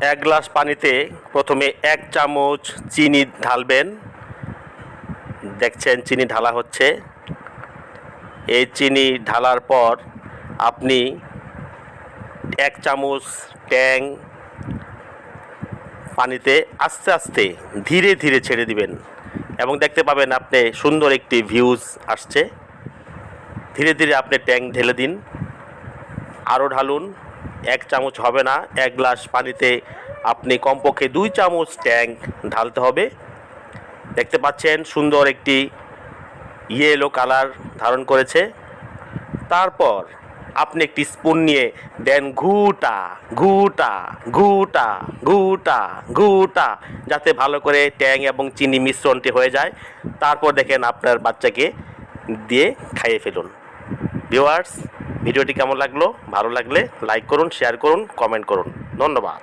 এক গ্লাস পানিতে প্রথমে 1 চামচ চিনি ঢালবেন। দেখছেন চিনি ঢালা হচ্ছে। এই চিনি ঢালার পর আপনি 1 চামচ ট্যাং পানিতে আস্তে আস্তে ধীরে ধীরে ছেড়ে দিবেন এবং দেখতে পাবেন আপনি সুন্দর একটি ভিউজ আসছে। ধীরে ধীরে আপনি ট্যাং ঢেলে দিন, আরও ঢালুন। 1 চামচ হবে না, 1 গ্লাস পানিতে আপনি কমপক্ষে 2 চামচ ট্যাং ঢালতে হবে। দেখতে পাচ্ছেন সুন্দর একটি ইয়েলো কালার ধারণ করেছে। তারপর আপনি একটি স্পুন নিয়ে দেন ঘুটা ঘুটা ঘুটা ঘুটা ঘুটা, যাতে ভালো করে ট্যাং এবং চিনি মিশ্রণটি হয়ে যায়। তারপর দেখেন আপনার বাচ্চাকে দিয়ে খাইয়ে ফেলুন। ভিউয়ার্স, ভিডিওটি কেমন লাগলো? ভালো লাগলে লাইক করুন, শেয়ার করুন, কমেন্ট করুন। ধন্যবাদ।